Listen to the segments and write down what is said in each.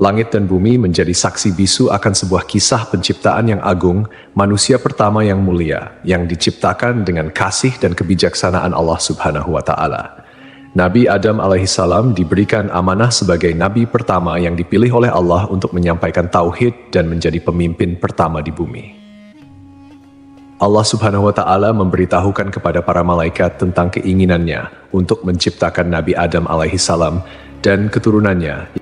Langit dan bumi menjadi saksi bisu akan sebuah kisah penciptaan yang agung, manusia pertama yang mulia, yang diciptakan dengan kasih dan kebijaksanaan Allah Subhanahu wa Ta'ala. Nabi Adam alaihissalam diberikan amanah sebagai nabi pertama yang dipilih oleh Allah untuk menyampaikan tauhid dan menjadi pemimpin pertama di bumi. Allah Subhanahu wa Ta'ala memberitahukan kepada para malaikat tentang keinginannya untuk menciptakan Nabi Adam alaihissalam dan keturunannya.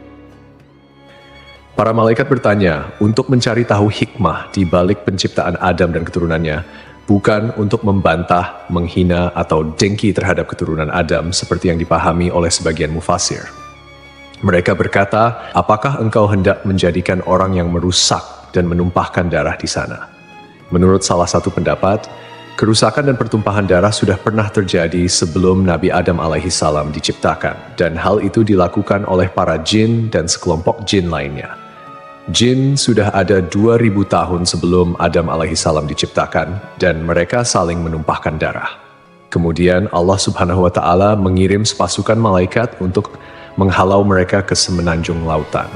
Para malaikat bertanya untuk mencari tahu hikmah di balik penciptaan Adam dan keturunannya, bukan untuk membantah, menghina, atau dengki terhadap keturunan Adam seperti yang dipahami oleh sebagian mufasir. Mereka berkata, apakah engkau hendak menjadikan orang yang merusak dan menumpahkan darah di sana? Menurut salah satu pendapat, kerusakan dan pertumpahan darah sudah pernah terjadi sebelum Nabi Adam alaihissalam diciptakan, dan hal itu dilakukan oleh para jin dan sekelompok jin lainnya. Jin sudah ada 2000 tahun sebelum Adam alaihissalam diciptakan, dan mereka saling menumpahkan darah. Kemudian Allah Subhanahu wa Ta'ala mengirim sepasukan malaikat untuk menghalau mereka ke semenanjung lautan.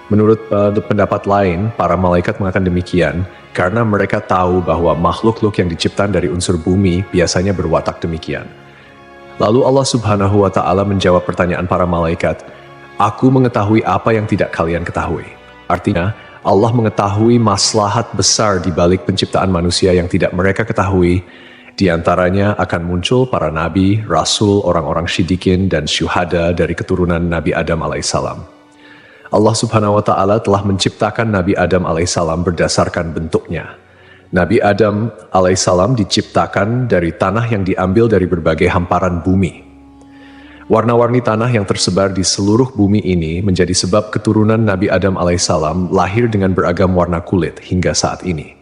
Menurut pendapat lain, para malaikat mengatakan demikian karena mereka tahu bahwa makhluk-makhluk yang diciptakan dari unsur bumi biasanya berwatak demikian. Lalu Allah Subhanahu wa Ta'ala menjawab pertanyaan para malaikat, "Aku mengetahui apa yang tidak kalian ketahui." Artinya, Allah mengetahui maslahat besar di balik penciptaan manusia yang tidak mereka ketahui. Di antaranya akan muncul para nabi, rasul, orang-orang syidikin, dan syuhada dari keturunan Nabi Adam alaihissalam. Allah Subhanahu wa Ta'ala telah menciptakan Nabi Adam alaihissalam berdasarkan bentuknya. Nabi Adam alaihissalam diciptakan dari tanah yang diambil dari berbagai hamparan bumi. Warna-warni tanah yang tersebar di seluruh bumi ini menjadi sebab keturunan Nabi Adam alaihissalam lahir dengan beragam warna kulit hingga saat ini.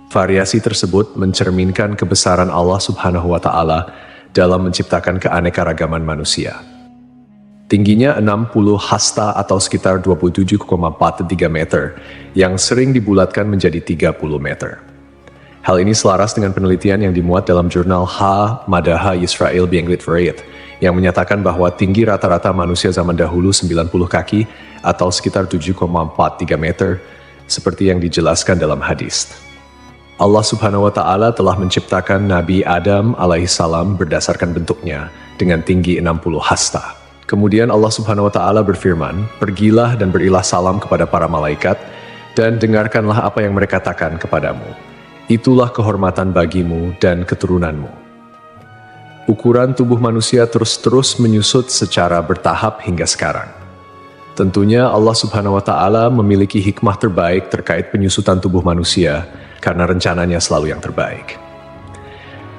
Variasi tersebut mencerminkan kebesaran Allah Subhanahu wa Ta'ala dalam menciptakan keanekaragaman manusia. Tingginya 60 hasta atau sekitar 27,43 meter, yang sering dibulatkan menjadi 30 meter. Hal ini selaras dengan penelitian yang dimuat dalam jurnal Madaha Yisrael Be'Anglit Variet, yang menyatakan bahwa tinggi rata-rata manusia zaman dahulu 90 kaki atau sekitar 7,43 meter, seperti yang dijelaskan dalam hadis. Allah Subhanahu wa Ta'ala telah menciptakan Nabi Adam alaihissalam berdasarkan bentuknya dengan tinggi 60 hasta. Kemudian Allah Subhanahu wa Ta'ala berfirman, "Pergilah dan berilah salam kepada para malaikat, dan dengarkanlah apa yang mereka katakan kepadamu. Itulah kehormatan bagimu dan keturunanmu." Ukuran tubuh manusia terus-terus menyusut secara bertahap hingga sekarang. Tentunya Allah Subhanahu wa Ta'ala memiliki hikmah terbaik terkait penyusutan tubuh manusia, karena rencananya selalu yang terbaik.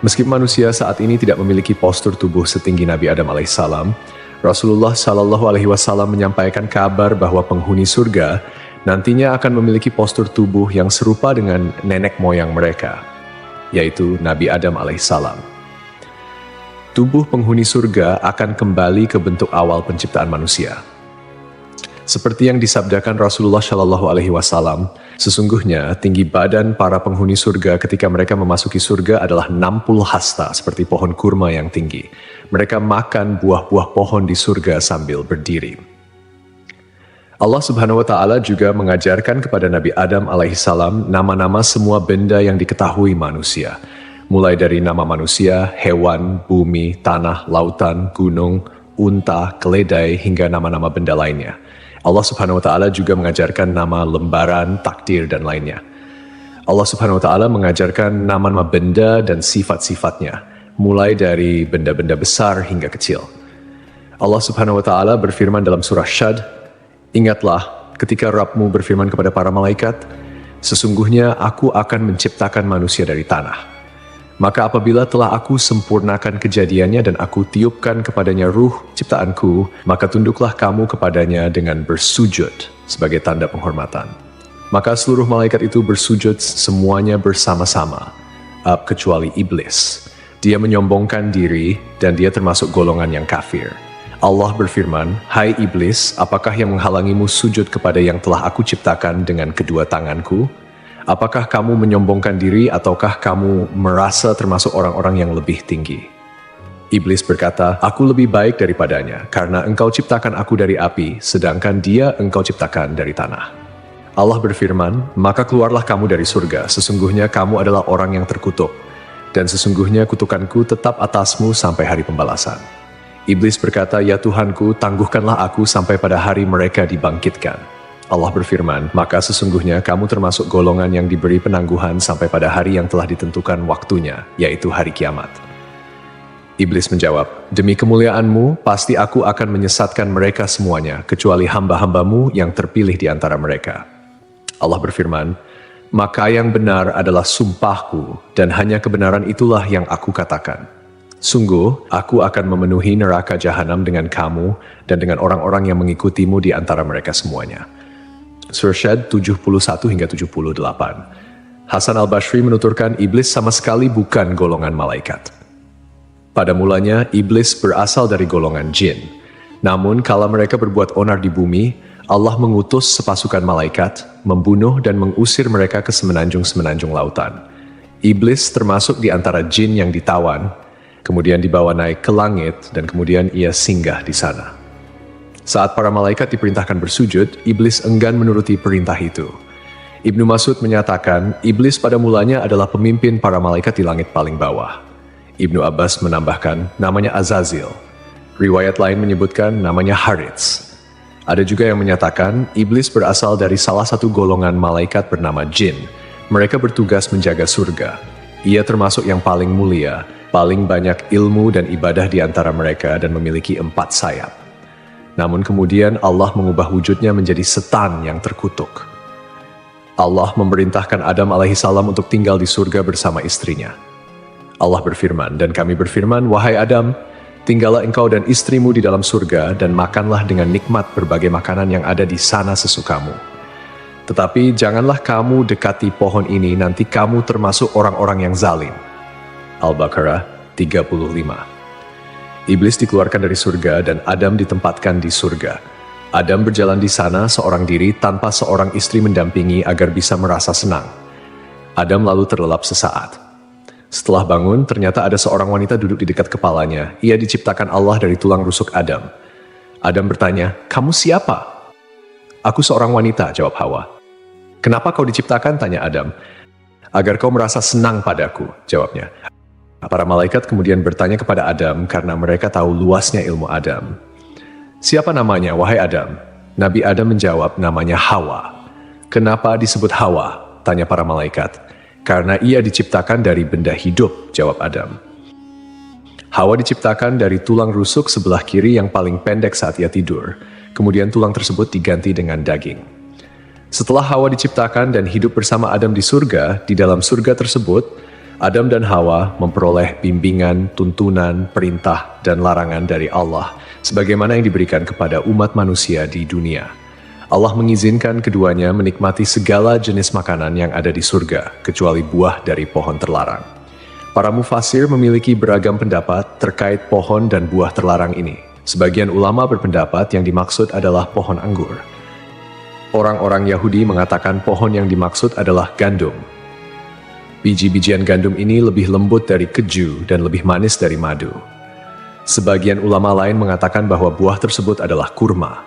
Meski manusia saat ini tidak memiliki postur tubuh setinggi Nabi Adam alaihissalam, Rasulullah Shallallahu Alaihi Wasallam menyampaikan kabar bahwa penghuni surga nantinya akan memiliki postur tubuh yang serupa dengan nenek moyang mereka, yaitu Nabi Adam alaihissalam. Tubuh penghuni surga akan kembali ke bentuk awal penciptaan manusia. Seperti yang disabdakan Rasulullah Shallallahu Alaihi Wasallam, sesungguhnya tinggi badan para penghuni surga ketika mereka memasuki surga adalah 60 hasta, seperti pohon kurma yang tinggi. Mereka makan buah-buah pohon di surga sambil berdiri. Allah Subhanahu wa Ta'ala juga mengajarkan kepada Nabi Adam alaihissalam nama-nama semua benda yang diketahui manusia, mulai dari nama manusia, hewan, bumi, tanah, lautan, gunung, unta, keledai, hingga nama-nama benda lainnya. Allah Subhanahu wa Ta'ala juga mengajarkan nama lembaran, takdir, dan lainnya. Allah Subhanahu wa Ta'ala mengajarkan nama-nama benda dan sifat-sifatnya, mulai dari benda-benda besar hingga kecil. Allah Subhanahu wa Ta'ala berfirman dalam surah Syad, "Ingatlah ketika Rabbmu berfirman kepada para malaikat, sesungguhnya aku akan menciptakan manusia dari tanah. Maka apabila telah aku sempurnakan kejadiannya dan aku tiupkan kepadanya ruh ciptaanku, maka tunduklah kamu kepadanya dengan bersujud sebagai tanda penghormatan." Maka seluruh malaikat itu bersujud semuanya bersama-sama, kecuali iblis. Dia menyombongkan diri dan dia termasuk golongan yang kafir. Allah berfirman, "Hai iblis, apakah yang menghalangimu sujud kepada yang telah aku ciptakan dengan kedua tanganku? Apakah kamu menyombongkan diri ataukah kamu merasa termasuk orang-orang yang lebih tinggi?" Iblis berkata, "Aku lebih baik daripadanya, karena engkau ciptakan aku dari api, sedangkan dia engkau ciptakan dari tanah." Allah berfirman, "Maka keluarlah kamu dari surga, sesungguhnya kamu adalah orang yang terkutuk, dan sesungguhnya kutukanku tetap atasmu sampai hari pembalasan." Iblis berkata, "Ya Tuhanku, tangguhkanlah aku sampai pada hari mereka dibangkitkan." Allah berfirman, "Maka sesungguhnya kamu termasuk golongan yang diberi penangguhan sampai pada hari yang telah ditentukan waktunya, yaitu hari kiamat." Iblis menjawab, "Demi kemuliaanmu, pasti aku akan menyesatkan mereka semuanya, kecuali hamba-hambamu yang terpilih di antara mereka." Allah berfirman, "Maka yang benar adalah sumpahku, dan hanya kebenaran itulah yang aku katakan. Sungguh, aku akan memenuhi neraka jahanam dengan kamu dan dengan orang-orang yang mengikutimu di antara mereka semuanya." Surah Syad 71 hingga 78. Hasan al-Basri menuturkan iblis sama sekali bukan golongan malaikat. Pada mulanya, iblis berasal dari golongan jin. Namun, kala mereka berbuat onar di bumi, Allah mengutus sepasukan malaikat, membunuh dan mengusir mereka ke semenanjung-semenanjung lautan. Iblis termasuk di antara jin yang ditawan, kemudian dibawa naik ke langit, dan kemudian ia singgah di sana. Saat para malaikat diperintahkan bersujud, iblis enggan menuruti perintah itu. Ibnu Mas'ud menyatakan, iblis pada mulanya adalah pemimpin para malaikat di langit paling bawah. Ibnu Abbas menambahkan, namanya Azazil. Riwayat lain menyebutkan namanya Harits. Ada juga yang menyatakan, iblis berasal dari salah satu golongan malaikat bernama jin. Mereka bertugas menjaga surga. Ia termasuk yang paling mulia, paling banyak ilmu dan ibadah di antara mereka dan memiliki 4 sayap. Namun kemudian Allah mengubah wujudnya menjadi setan yang terkutuk. Allah memerintahkan Adam alaihissalam untuk tinggal di surga bersama istrinya. Allah berfirman, "Dan kami berfirman, wahai Adam, tinggallah engkau dan istrimu di dalam surga dan makanlah dengan nikmat berbagai makanan yang ada di sana sesukamu. Tetapi janganlah kamu dekati pohon ini, nanti kamu termasuk orang-orang yang zalim." Al-Baqarah 35. Iblis dikeluarkan dari surga dan Adam ditempatkan di surga. Adam berjalan di sana seorang diri tanpa seorang istri mendampingi agar bisa merasa senang. Adam lalu terlelap sesaat. Setelah bangun, ternyata ada seorang wanita duduk di dekat kepalanya. Ia diciptakan Allah dari tulang rusuk Adam. Adam bertanya, "Kamu siapa?" "Aku seorang wanita," jawab Hawa. "Kenapa kau diciptakan?" tanya Adam. "Agar kau merasa senang padaku," jawabnya. Para malaikat kemudian bertanya kepada Adam karena mereka tahu luasnya ilmu Adam. "Siapa namanya, wahai Adam?" Nabi Adam menjawab, "Namanya Hawa." "Kenapa disebut Hawa?" tanya para malaikat. "Karena ia diciptakan dari benda hidup," jawab Adam. Hawa diciptakan dari tulang rusuk sebelah kiri yang paling pendek saat ia tidur. Kemudian tulang tersebut diganti dengan daging. Setelah Hawa diciptakan dan hidup bersama Adam di surga, di dalam surga tersebut, Adam dan Hawa memperoleh bimbingan, tuntunan, perintah, dan larangan dari Allah, sebagaimana yang diberikan kepada umat manusia di dunia. Allah mengizinkan keduanya menikmati segala jenis makanan yang ada di surga, kecuali buah dari pohon terlarang. Para mufasir memiliki beragam pendapat terkait pohon dan buah terlarang ini. Sebagian ulama berpendapat yang dimaksud adalah pohon anggur. Orang-orang Yahudi mengatakan pohon yang dimaksud adalah gandum. Biji-bijian gandum ini lebih lembut dari keju dan lebih manis dari madu. Sebagian ulama lain mengatakan bahwa buah tersebut adalah kurma.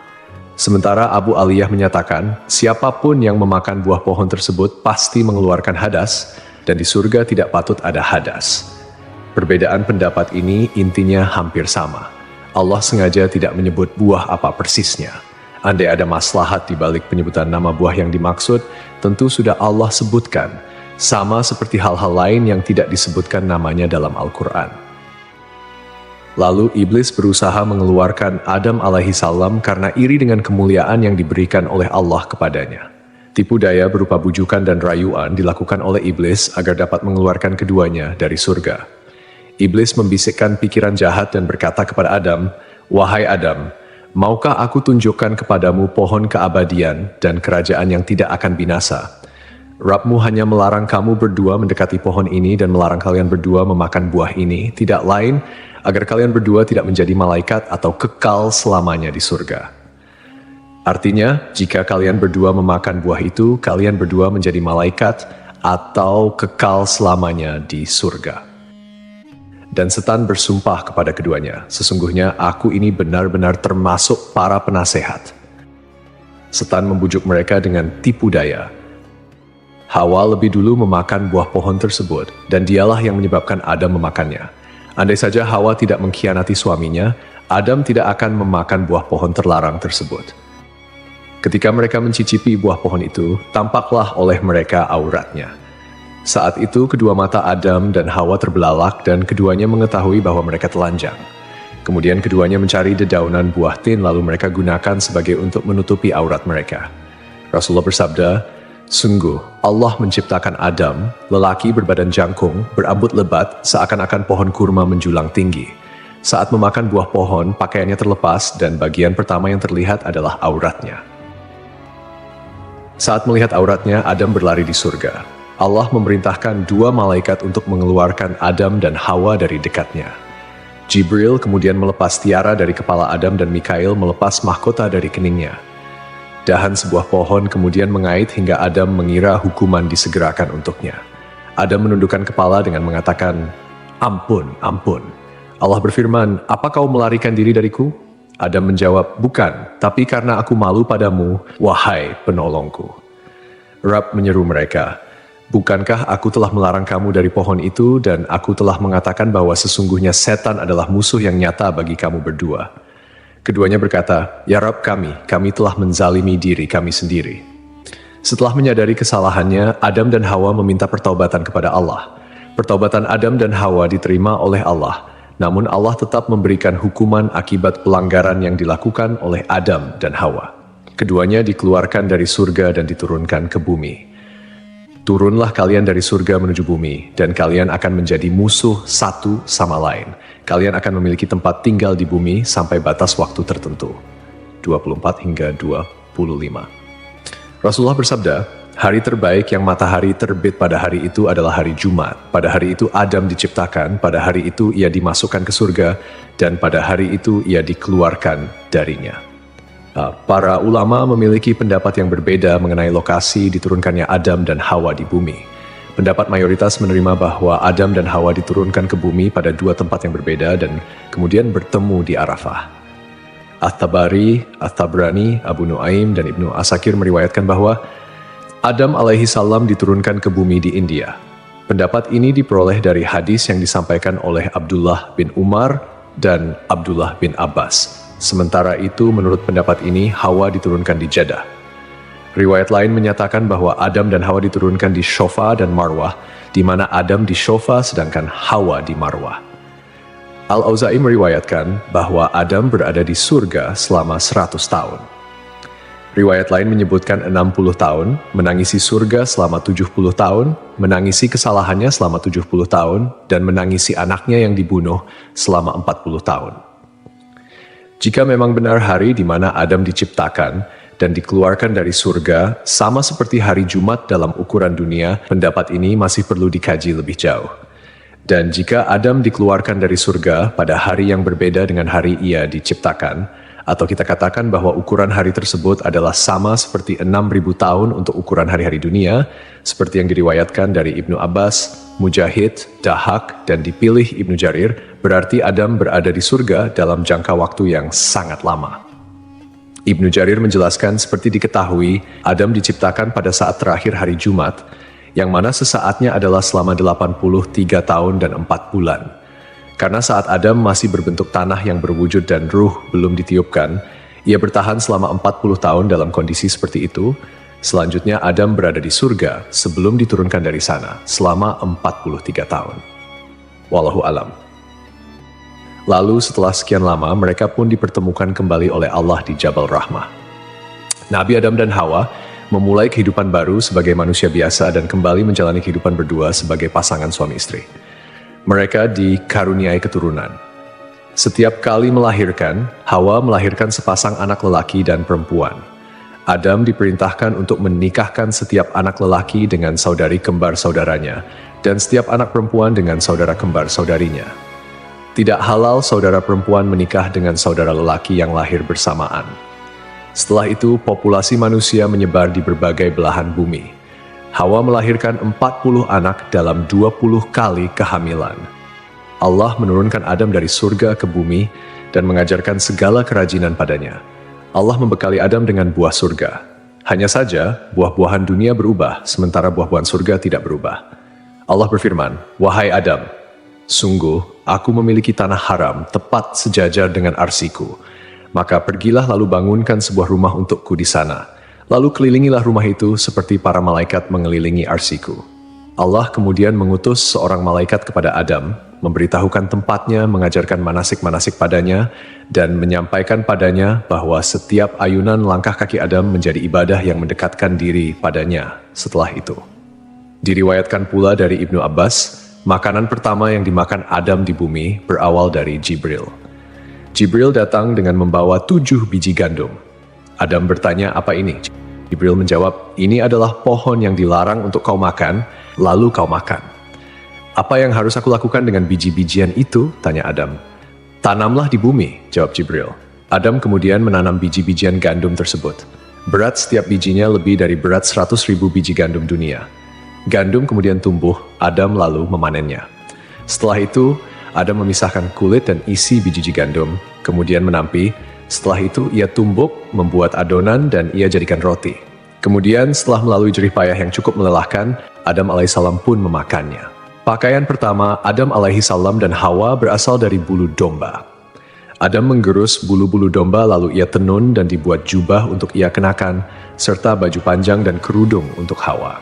Sementara Abu Aliyah menyatakan, siapapun yang memakan buah pohon tersebut pasti mengeluarkan hadas, dan di surga tidak patut ada hadas. Perbedaan pendapat ini intinya hampir sama. Allah sengaja tidak menyebut buah apa persisnya. Andai ada maslahat di balik penyebutan nama buah yang dimaksud, tentu sudah Allah sebutkan, sama seperti hal-hal lain yang tidak disebutkan namanya dalam Al-Quran. Lalu iblis berusaha mengeluarkan Adam alaihissalam karena iri dengan kemuliaan yang diberikan oleh Allah kepadanya. Tipu daya berupa bujukan dan rayuan dilakukan oleh iblis agar dapat mengeluarkan keduanya dari surga. Iblis membisikkan pikiran jahat dan berkata kepada Adam, "Wahai Adam, maukah aku tunjukkan kepadamu pohon keabadian dan kerajaan yang tidak akan binasa? Rabbmu hanya melarang kamu berdua mendekati pohon ini dan melarang kalian berdua memakan buah ini, tidak lain agar kalian berdua tidak menjadi malaikat atau kekal selamanya di surga." Artinya, jika kalian berdua memakan buah itu, kalian berdua menjadi malaikat atau kekal selamanya di surga. Dan setan bersumpah kepada keduanya, "Sesungguhnya aku ini benar-benar termasuk para penasehat." Setan membujuk mereka dengan tipu daya. Hawa lebih dulu memakan buah pohon tersebut, dan dialah yang menyebabkan Adam memakannya. Andai saja Hawa tidak mengkhianati suaminya, Adam tidak akan memakan buah pohon terlarang tersebut. Ketika mereka mencicipi buah pohon itu, tampaklah oleh mereka auratnya. Saat itu kedua mata Adam dan Hawa terbelalak dan keduanya mengetahui bahwa mereka telanjang. Kemudian keduanya mencari dedaunan buah tin lalu mereka gunakan sebagai untuk menutupi aurat mereka. Rasulullah bersabda, "Sungguh, Allah menciptakan Adam, lelaki berbadan jangkung, berambut lebat, seakan-akan pohon kurma menjulang tinggi. Saat memakan buah pohon, pakaiannya terlepas dan bagian pertama yang terlihat adalah auratnya. Saat melihat auratnya, Adam berlari di surga. Allah memerintahkan dua malaikat untuk mengeluarkan Adam dan Hawa dari dekatnya. Jibril kemudian melepas tiara dari kepala Adam dan Mikail melepas mahkota dari keningnya. Dahan sebuah pohon kemudian mengait hingga Adam mengira hukuman disegerakan untuknya. Adam menundukkan kepala dengan mengatakan, "Ampun, ampun." Allah berfirman, "Apa kau melarikan diri dariku?" Adam menjawab, "Bukan, tapi karena aku malu padamu, wahai penolongku." Rabb menyeru mereka, "Bukankah aku telah melarang kamu dari pohon itu dan aku telah mengatakan bahwa sesungguhnya setan adalah musuh yang nyata bagi kamu berdua?" Keduanya berkata, "Ya Rabb kami telah menzalimi diri kami sendiri." Setelah menyadari kesalahannya, Adam dan Hawa meminta pertaubatan kepada Allah. Pertaubatan Adam dan Hawa diterima oleh Allah, namun Allah tetap memberikan hukuman akibat pelanggaran yang dilakukan oleh Adam dan Hawa. Keduanya dikeluarkan dari surga dan diturunkan ke bumi. Turunlah kalian dari surga menuju bumi, dan kalian akan menjadi musuh satu sama lain. Kalian akan memiliki tempat tinggal di bumi sampai batas waktu tertentu. 24 hingga 25. Rasulullah bersabda, "Hari terbaik yang matahari terbit pada hari itu adalah hari Jumat. Pada hari itu Adam diciptakan, pada hari itu ia dimasukkan ke surga, dan pada hari itu ia dikeluarkan darinya." Para ulama memiliki pendapat yang berbeda mengenai lokasi diturunkannya Adam dan Hawa di bumi. Pendapat mayoritas menerima bahwa Adam dan Hawa diturunkan ke bumi pada dua tempat yang berbeda dan kemudian bertemu di Arafah. At-Tabari, At-Tabrani, Abu Nuaim, dan Ibnu Asakir meriwayatkan bahwa Adam alaihi salam diturunkan ke bumi di India. Pendapat ini diperoleh dari hadis yang disampaikan oleh Abdullah bin Umar dan Abdullah bin Abbas. Sementara itu, menurut pendapat ini, Hawa diturunkan di Jeddah. Riwayat lain menyatakan bahwa Adam dan Hawa diturunkan di Shofa dan Marwah, di mana Adam di Shofa sedangkan Hawa di Marwah. Al-Auza'i meriwayatkan bahwa Adam berada di surga selama 100 tahun. Riwayat lain menyebutkan 60 tahun, menangisi surga selama 70 tahun, menangisi kesalahannya selama 70 tahun, dan menangisi anaknya yang dibunuh selama 40 tahun. Jika memang benar hari di mana Adam diciptakan dan dikeluarkan dari surga, sama seperti hari Jumat dalam ukuran dunia, pendapat ini masih perlu dikaji lebih jauh. Dan jika Adam dikeluarkan dari surga pada hari yang berbeda dengan hari ia diciptakan, atau kita katakan bahwa ukuran hari tersebut adalah sama seperti 6.000 tahun untuk ukuran hari-hari dunia, seperti yang diriwayatkan dari Ibnu Abbas, Mujahid, Dahak, dan dipilih Ibnu Jarir, berarti Adam berada di surga dalam jangka waktu yang sangat lama. Ibnu Jarir menjelaskan seperti diketahui, Adam diciptakan pada saat terakhir hari Jumat, yang mana sesaatnya adalah selama 83 tahun dan 4 bulan. Karena saat Adam masih berbentuk tanah yang berwujud dan ruh belum ditiupkan, ia bertahan selama 40 tahun dalam kondisi seperti itu. Selanjutnya Adam berada di surga sebelum diturunkan dari sana selama 43 tahun. Wallahu alam. Lalu setelah sekian lama mereka pun dipertemukan kembali oleh Allah di Jabal Rahmah. Nabi Adam dan Hawa memulai kehidupan baru sebagai manusia biasa dan kembali menjalani kehidupan berdua sebagai pasangan suami istri. Mereka dikaruniai keturunan. Setiap kali melahirkan, Hawa melahirkan sepasang anak lelaki dan perempuan. Adam diperintahkan untuk menikahkan setiap anak lelaki dengan saudari kembar saudaranya, dan setiap anak perempuan dengan saudara kembar saudarinya. Tidak halal saudara perempuan menikah dengan saudara lelaki yang lahir bersamaan. Setelah itu, populasi manusia menyebar di berbagai belahan bumi. Hawa melahirkan 40 anak dalam 20 kali kehamilan. Allah menurunkan Adam dari surga ke bumi dan mengajarkan segala kerajinan padanya. Allah membekali Adam dengan buah surga. Hanya saja, buah-buahan dunia berubah, sementara buah-buahan surga tidak berubah. Allah berfirman, "Wahai Adam, sungguh aku memiliki tanah haram tepat sejajar dengan arsiku. Maka pergilah lalu bangunkan sebuah rumah untukku di sana. Lalu kelilingilah rumah itu seperti para malaikat mengelilingi arsiku." Allah kemudian mengutus seorang malaikat kepada Adam, memberitahukan tempatnya, mengajarkan manasik-manasik padanya, dan menyampaikan padanya bahwa setiap ayunan langkah kaki Adam menjadi ibadah yang mendekatkan diri padanya setelah itu. Diriwayatkan pula dari Ibnu Abbas, makanan pertama yang dimakan Adam di bumi berawal dari Jibril. Jibril datang dengan membawa 7 biji gandum. Adam bertanya, "Apa ini?" Jibril menjawab, "Ini adalah pohon yang dilarang untuk kau makan, lalu kau makan." "Apa yang harus aku lakukan dengan biji-bijian itu?" tanya Adam. "Tanamlah di bumi," jawab Jibril. Adam kemudian menanam biji-bijian gandum tersebut. Berat setiap bijinya lebih dari berat 100.000 biji gandum dunia. Gandum kemudian tumbuh, Adam lalu memanennya. Setelah itu, Adam memisahkan kulit dan isi biji gandum, kemudian menampi. Setelah itu, ia tumbuk, membuat adonan, dan ia jadikan roti. Kemudian, setelah melalui jerih payah yang cukup melelahkan, Adam alaihissalam pun memakannya. Pakaian pertama Adam alaihissalam dan Hawa berasal dari bulu domba. Adam menggerus bulu-bulu domba lalu ia tenun dan dibuat jubah untuk ia kenakan, serta baju panjang dan kerudung untuk Hawa.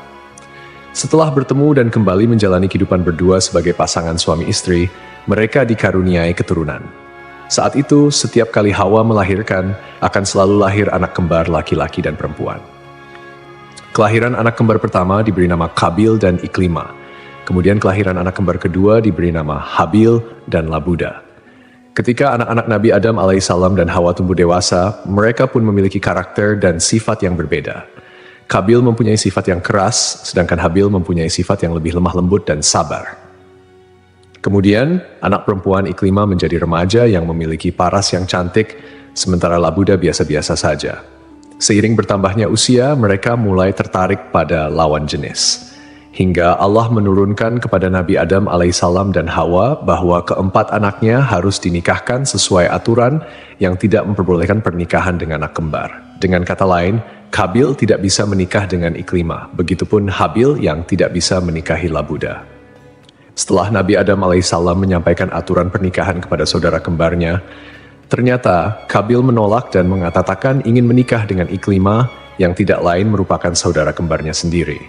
Setelah bertemu dan kembali menjalani kehidupan berdua sebagai pasangan suami istri, mereka dikaruniai keturunan. Saat itu, setiap kali Hawa melahirkan, akan selalu lahir anak kembar laki-laki dan perempuan. Kelahiran anak kembar pertama diberi nama Kabil dan Iklima. Kemudian kelahiran anak kembar kedua diberi nama Habil dan Labuda. Ketika anak-anak Nabi Adam alaihissalam dan Hawa tumbuh dewasa, mereka pun memiliki karakter dan sifat yang berbeda. Kabil mempunyai sifat yang keras, sedangkan Habil mempunyai sifat yang lebih lemah lembut dan sabar. Kemudian, anak perempuan Iklima menjadi remaja yang memiliki paras yang cantik, sementara Labuda biasa-biasa saja. Seiring bertambahnya usia, mereka mulai tertarik pada lawan jenis. Hingga Allah menurunkan kepada Nabi Adam alaihissalam dan Hawa bahwa keempat anaknya harus dinikahkan sesuai aturan yang tidak memperbolehkan pernikahan dengan anak kembar. Dengan kata lain, Kabil tidak bisa menikah dengan Iklima, begitupun Habil yang tidak bisa menikahi Labuda. Setelah Nabi Adam alaihissalam menyampaikan aturan pernikahan kepada saudara kembarnya, ternyata Kabil menolak dan mengatakan ingin menikah dengan Iklima yang tidak lain merupakan saudara kembarnya sendiri.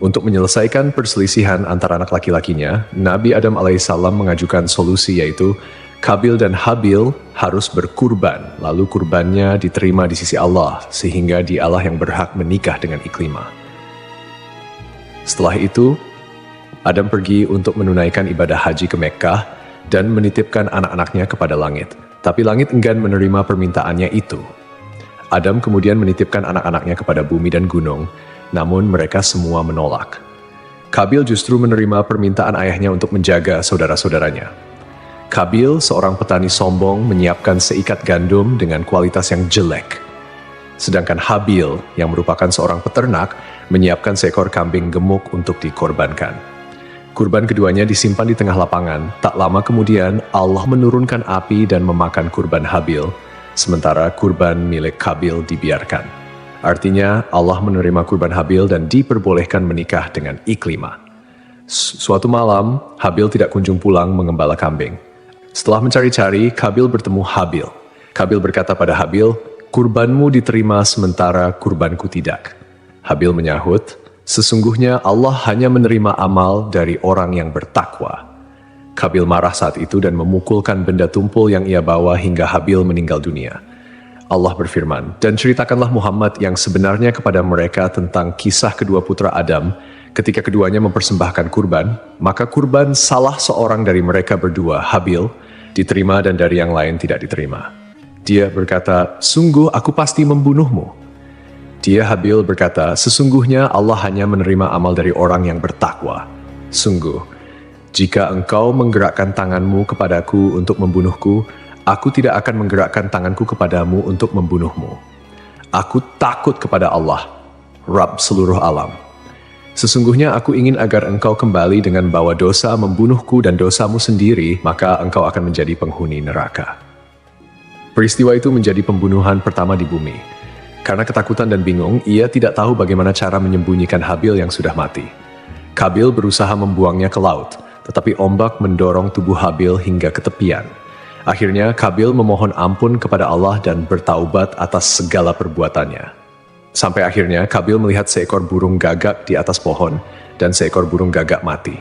Untuk menyelesaikan perselisihan antara anak laki-lakinya, Nabi Adam alaihissalam mengajukan solusi yaitu Kabil dan Habil harus berkurban, lalu kurbannya diterima di sisi Allah, sehingga dialah yang berhak menikah dengan Iklima. Setelah itu, Adam pergi untuk menunaikan ibadah haji ke Mekkah dan menitipkan anak-anaknya kepada langit. Tapi langit enggan menerima permintaannya itu. Adam kemudian menitipkan anak-anaknya kepada bumi dan gunung, namun mereka semua menolak. Kabil justru menerima permintaan ayahnya untuk menjaga saudara-saudaranya. Kabil, seorang petani sombong, menyiapkan seikat gandum dengan kualitas yang jelek. Sedangkan Habil, yang merupakan seorang peternak, menyiapkan seekor kambing gemuk untuk dikorbankan. Kurban keduanya disimpan di tengah lapangan. Tak lama kemudian, Allah menurunkan api dan memakan kurban Habil, sementara kurban milik Kabil dibiarkan. Artinya, Allah menerima kurban Habil dan diperbolehkan menikah dengan Iklima. Suatu malam, Habil tidak kunjung pulang mengembala kambing. Setelah mencari-cari, Kabil bertemu Habil. Kabil berkata pada Habil, "Kurbanmu diterima sementara kurbanku tidak." Habil menyahut, "Sesungguhnya Allah hanya menerima amal dari orang yang bertakwa." Kabil marah saat itu dan memukulkan benda tumpul yang ia bawa hingga Habil meninggal dunia. Allah berfirman, "Dan ceritakanlah Muhammad yang sebenarnya kepada mereka tentang kisah kedua putra Adam ketika keduanya mempersembahkan kurban, maka kurban salah seorang dari mereka berdua, Habil, diterima dan dari yang lain tidak diterima. Dia berkata, 'Sungguh aku pasti membunuhmu.' Dia Habil berkata, 'Sesungguhnya Allah hanya menerima amal dari orang yang bertakwa. Sungguh, jika engkau menggerakkan tanganmu kepadaku untuk membunuhku, aku tidak akan menggerakkan tanganku kepadamu untuk membunuhmu. Aku takut kepada Allah, Rabb seluruh alam. Sesungguhnya aku ingin agar engkau kembali dengan bawa dosa membunuhku dan dosamu sendiri, maka engkau akan menjadi penghuni neraka. Peristiwa itu menjadi pembunuhan pertama di bumi. Karena ketakutan dan bingung, ia tidak tahu bagaimana cara menyembunyikan Habil yang sudah mati. Kabil berusaha membuangnya ke laut, tetapi ombak mendorong tubuh Habil hingga ke tepian. Akhirnya Kabil memohon ampun kepada Allah dan bertaubat atas segala perbuatannya. Sampai akhirnya Kabil melihat seekor burung gagak di atas pohon dan seekor burung gagak mati.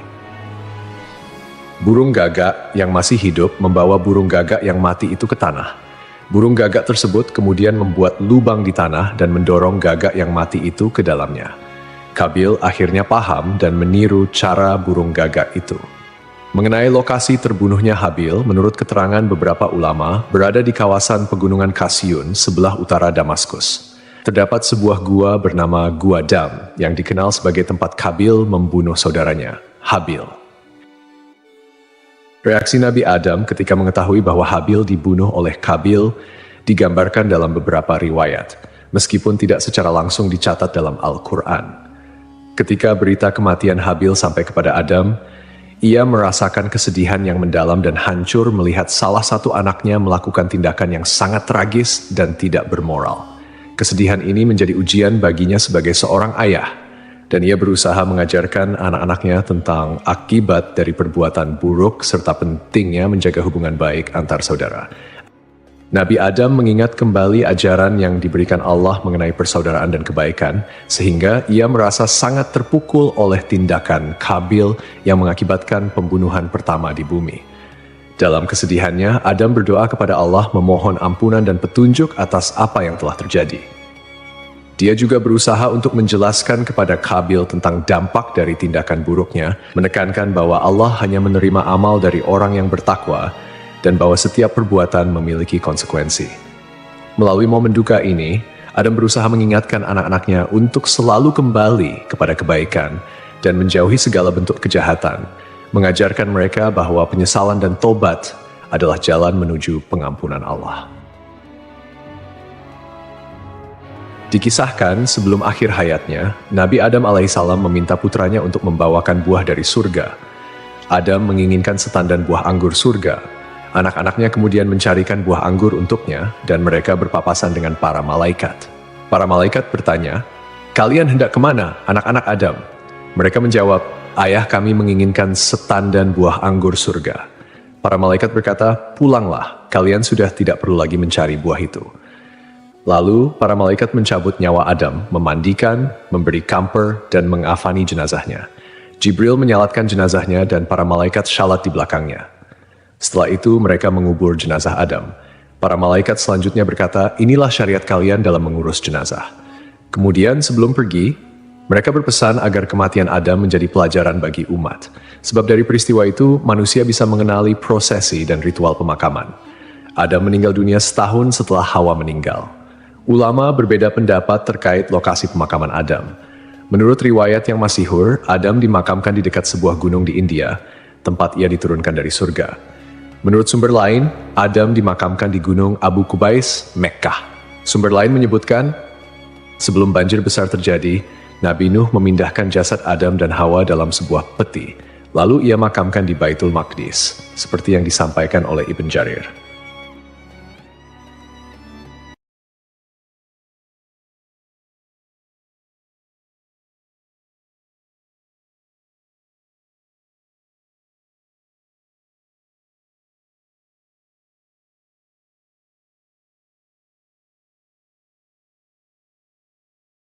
Burung gagak yang masih hidup membawa burung gagak yang mati itu ke tanah. Burung gagak tersebut kemudian membuat lubang di tanah dan mendorong gagak yang mati itu ke dalamnya. Kabil akhirnya paham dan meniru cara burung gagak itu. Mengenai lokasi terbunuhnya Habil, menurut keterangan beberapa ulama, berada di kawasan pegunungan Kasyun sebelah utara Damaskus. Terdapat sebuah gua bernama Gua Dam yang dikenal sebagai tempat Kabil membunuh saudaranya, Habil. Reaksi Nabi Adam ketika mengetahui bahwa Habil dibunuh oleh Kabil digambarkan dalam beberapa riwayat, meskipun tidak secara langsung dicatat dalam Al-Quran. Ketika berita kematian Habil sampai kepada Adam, ia merasakan kesedihan yang mendalam dan hancur melihat salah satu anaknya melakukan tindakan yang sangat tragis dan tidak bermoral. Kesedihan ini menjadi ujian baginya sebagai seorang ayah, dan ia berusaha mengajarkan anak-anaknya tentang akibat dari perbuatan buruk serta pentingnya menjaga hubungan baik antar saudara. Nabi Adam mengingat kembali ajaran yang diberikan Allah mengenai persaudaraan dan kebaikan, sehingga ia merasa sangat terpukul oleh tindakan Kabil yang mengakibatkan pembunuhan pertama di bumi. Dalam kesedihannya, Adam berdoa kepada Allah memohon ampunan dan petunjuk atas apa yang telah terjadi. Dia juga berusaha untuk menjelaskan kepada Kabil tentang dampak dari tindakan buruknya, menekankan bahwa Allah hanya menerima amal dari orang yang bertakwa, dan bahwa setiap perbuatan memiliki konsekuensi. Melalui momen duka ini, Adam berusaha mengingatkan anak-anaknya untuk selalu kembali kepada kebaikan dan menjauhi segala bentuk kejahatan, mengajarkan mereka bahwa penyesalan dan tobat adalah jalan menuju pengampunan Allah. Dikisahkan sebelum akhir hayatnya, Nabi Adam alaihissalam meminta putranya untuk membawakan buah dari surga. Adam menginginkan setandan buah anggur surga. Anak-anaknya kemudian mencarikan buah anggur untuknya dan mereka berpapasan dengan para malaikat. Para malaikat bertanya, "Kalian hendak kemana, anak-anak Adam?" Mereka menjawab, "Ayah kami menginginkan setandan buah anggur surga." Para malaikat berkata, "Pulanglah, kalian sudah tidak perlu lagi mencari buah itu." Lalu, para malaikat mencabut nyawa Adam, memandikan, memberi kamper, dan mengafani jenazahnya. Jibril menyalatkan jenazahnya dan para malaikat syalat di belakangnya. Setelah itu, mereka mengubur jenazah Adam. Para malaikat selanjutnya berkata, "Inilah syariat kalian dalam mengurus jenazah." Kemudian, sebelum pergi, mereka berpesan agar kematian Adam menjadi pelajaran bagi umat. Sebab dari peristiwa itu, manusia bisa mengenali prosesi dan ritual pemakaman. Adam meninggal dunia setahun setelah Hawa meninggal. Ulama berbeda pendapat terkait lokasi pemakaman Adam. Menurut riwayat yang masyhur, Adam dimakamkan di dekat sebuah gunung di India, tempat ia diturunkan dari surga. Menurut sumber lain, Adam dimakamkan di gunung Abu Qubais, Mekkah. Sumber lain menyebutkan, sebelum banjir besar terjadi, Nabi Nuh memindahkan jasad Adam dan Hawa dalam sebuah peti. Lalu ia makamkan di Baitul Maqdis, seperti yang disampaikan oleh Ibn Jarir.